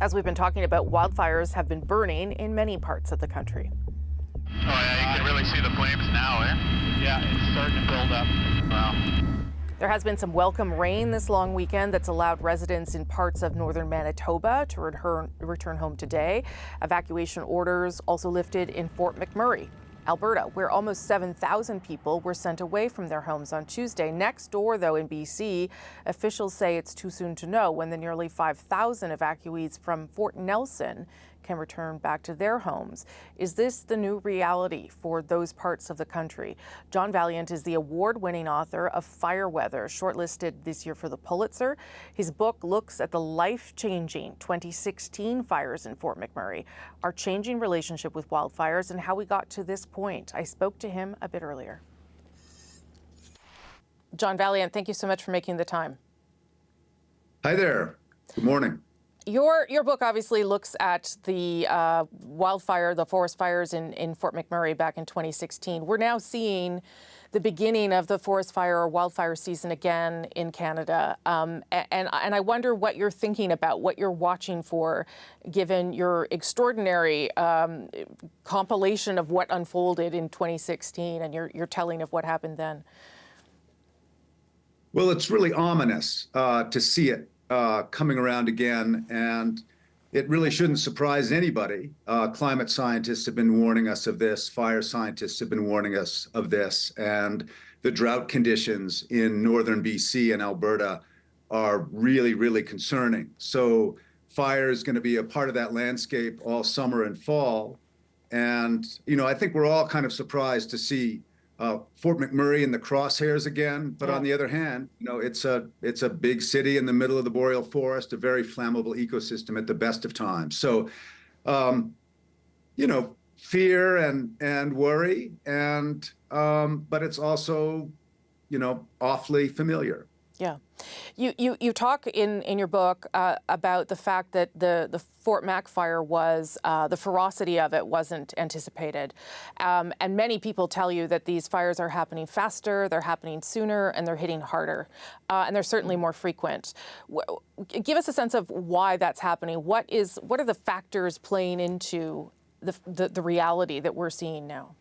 As we've been talking about, wildfires have been burning in many parts of the country. Oh yeah, you can really see the flames now, eh? Yeah, it's starting to build up. Wow. There has been some welcome rain this long weekend that's allowed residents in parts of northern Manitoba to return home today. Evacuation orders also lifted in Fort McMurray, Alberta, where almost 7,000 people were sent away from their homes on Tuesday. Next door, though, in BC, officials say it's too soon to know when the nearly 5,000 evacuees from Fort Nelson can return back to their homes. Is this the new reality for those parts of the country? John Vaillant is the award-winning author of Fire Weather, shortlisted this year for the Pulitzer. His book looks at the life-changing 2016 fires in Fort McMurray, our changing relationship with wildfires, and how we got to this point. I spoke to him a bit earlier. John Vaillant, thank you so much for making the time. Hi there. Good morning. Your book obviously looks at the the forest fires in Fort McMurray back in 2016. We're now seeing the beginning of the forest fire or wildfire season again in Canada. And I wonder what you're thinking about, what you're watching for, given your extraordinary compilation of what unfolded in 2016 and your telling of what happened then. Well, it's really ominous to see it coming around again, and it really shouldn't surprise anybody. Climate scientists have been warning us of this, fire scientists have been warning us of this, and the drought conditions in northern BC and Alberta are really, really concerning. So fire is going to be a part of that landscape all summer and fall. And, you know, I think we're all kind of surprised to see Fort McMurray in the crosshairs again, but on the other hand, you know, it's a big city in the middle of the boreal forest, a very flammable ecosystem at the best of times. So, you know, fear and worry, and but it's also, you know, awfully familiar. Yeah. You talk in your book about the fact that the Fort Mac fire was, the ferocity of it wasn't anticipated. And many people tell you that these fires are happening faster, they're happening sooner, and they're hitting harder. And they're certainly more frequent. Give us a sense of why that's happening. What are the factors playing into the reality that we're seeing now?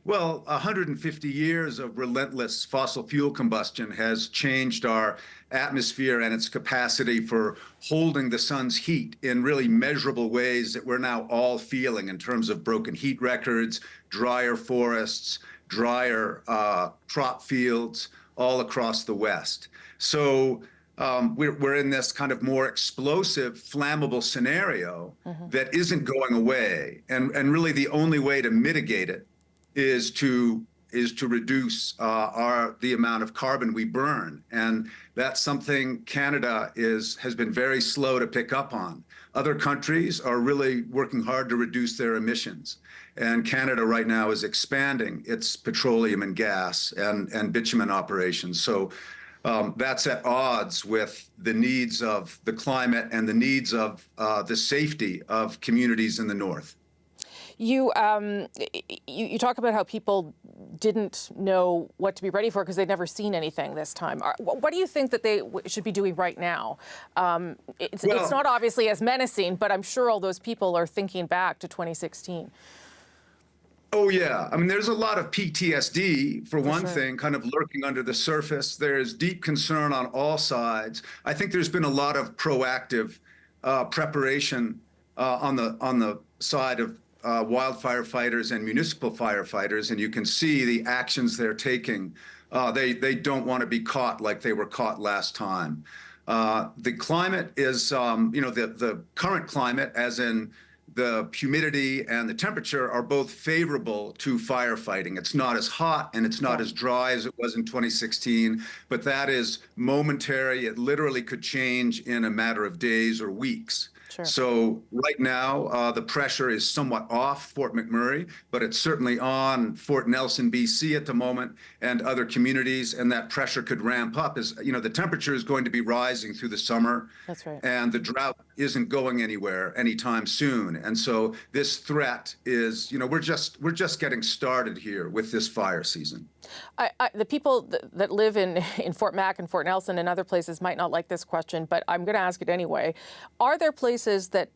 Well, 150 years of relentless fossil fuel combustion has changed our atmosphere and its capacity for holding the sun's heat in really measurable ways that we're now all feeling in terms of broken heat records, drier forests, drier crop fields all across the West. So we're in this kind of more explosive, flammable scenario that isn't going away. And really the only way to mitigate it is to reduce the amount of carbon we burn, and that's something Canada has been very slow to pick up on. Other countries are really working hard to reduce their emissions, and Canada right now is expanding its petroleum and gas and bitumen operations. So that's at odds with the needs of the climate and the needs of the safety of communities in the north. You talk about how people didn't know what to be ready for because they'd never seen anything this time. What do you think that they should be doing right now? It's not obviously as menacing, but I'm sure all those people are thinking back to 2016. Oh, yeah. I mean, there's a lot of PTSD, for one thing, kind of lurking under the surface. There's deep concern on all sides. I think there's been a lot of proactive preparation on the side of wildfire fighters and municipal firefighters, and you can see the actions they're taking. They don't want to be caught like they were caught last time. The climate is, you know, the current climate, as in the humidity and the temperature, are both favorable to firefighting. It's not as hot and it's not as dry as it was in 2016, but that is momentary. It literally could change in a matter of days or weeks. Sure. So right now, the pressure is somewhat off Fort McMurray, but it's certainly on Fort Nelson, BC at the moment, and other communities, and that pressure could ramp up as, you know, the temperature is going to be rising through the summer. That's right. And the drought isn't going anywhere anytime soon. soon. And so this threat is, we're just getting started here with this fire season. The people that live in Fort Mac and Fort Nelson and other places might not like this question, but I'm going to ask it anyway. Are there places that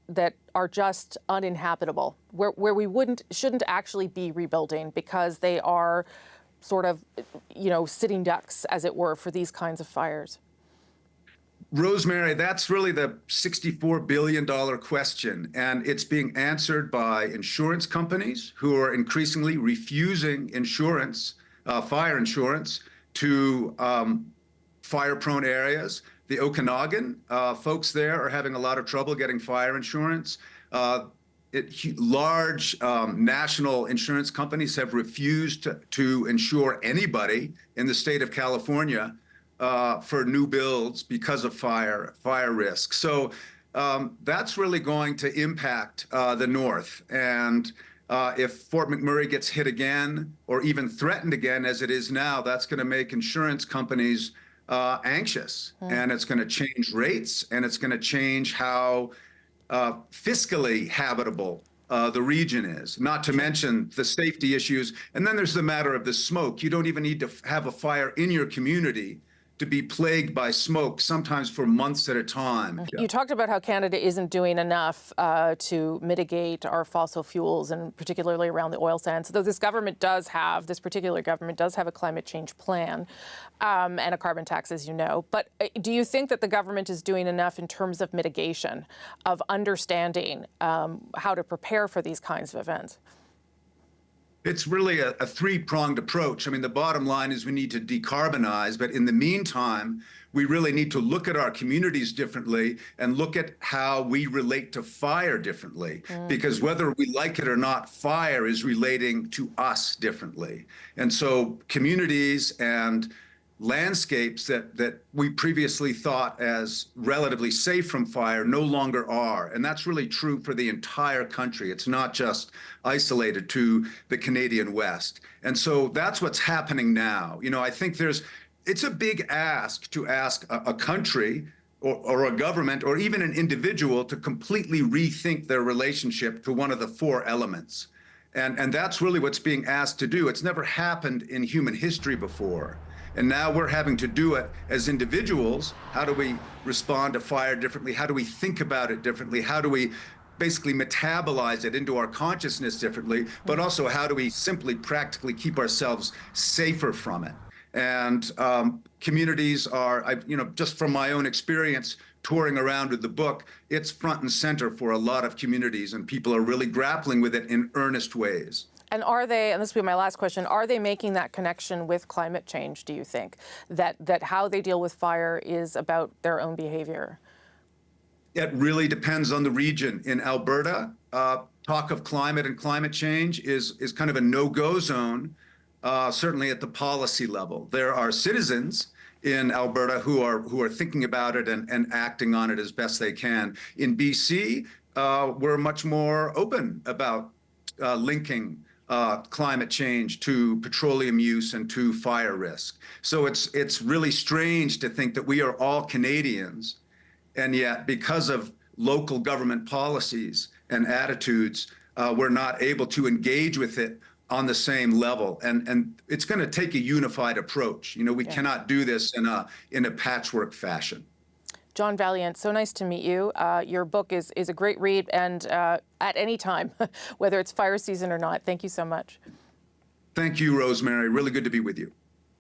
are just uninhabitable, where we shouldn't actually be rebuilding because they are sort of, sitting ducks, as it were, for these kinds of fires? Rosemary, that's really the $64 billion question, and it's being answered by insurance companies who are increasingly refusing insurance, fire insurance, to fire-prone areas. The Okanagan folks there are having a lot of trouble getting fire insurance. Large national insurance companies have refused to insure anybody in the state of California for new builds because of fire risk. So that's really going to impact the North. And if Fort McMurray gets hit again, or even threatened again as it is now, that's going to make insurance companies anxious. And it's going to change rates, and it's going to change how fiscally habitable the region is, not to mention the safety issues. And then there's the matter of the smoke. You don't even need to have a fire in your community to be plagued by smoke, sometimes for months at a time. You talked about how Canada isn't doing enough to mitigate our fossil fuels, and particularly around the oil sands. Though this particular government does have a climate change plan and a carbon tax, as you know. But do you think that the government is doing enough in terms of mitigation, of understanding how to prepare for these kinds of events? It's really a three-pronged approach. I mean, the bottom line is we need to decarbonize, but in the meantime, we really need to look at our communities differently and look at how we relate to fire differently. Because whether we like it or not, fire is relating to us differently. And so communities and landscapes that we previously thought as relatively safe from fire no longer are. And that's really true for the entire country. It's not just isolated to the Canadian West. And so that's what's happening now. I think it's a big ask to ask a country or a government or even an individual to completely rethink their relationship to one of the four elements. And that's really what's being asked to do. It's never happened in human history before. And now we're having to do it as individuals. How do we respond to fire differently? How do we think about it differently? How do we basically metabolize it into our consciousness differently? But also, how do we simply practically keep ourselves safer from it? And communities are, just from my own experience touring around with the book, it's front and center for a lot of communities, and people are really grappling with it in earnest ways. And are they, and this will be my last question, are they making that connection with climate change, do you think? That how they deal with fire is about their own behavior? It really depends on the region. In Alberta, talk of climate and climate change is kind of a no-go zone, certainly at the policy level. There are citizens in Alberta who are thinking about it and acting on it as best they can. In BC, we're much more open about linking climate change to petroleum use and to fire risk. So it's really strange to think that we are all Canadians, and yet because of local government policies and attitudes, we're not able to engage with it on the same level. And it's going to take a unified approach. We cannot do this in a patchwork fashion. John Vaillant, so nice to meet you. Your book is a great read, and at any time, whether it's fire season or not. Thank you so much. Thank you, Rosemary. Really good to be with you.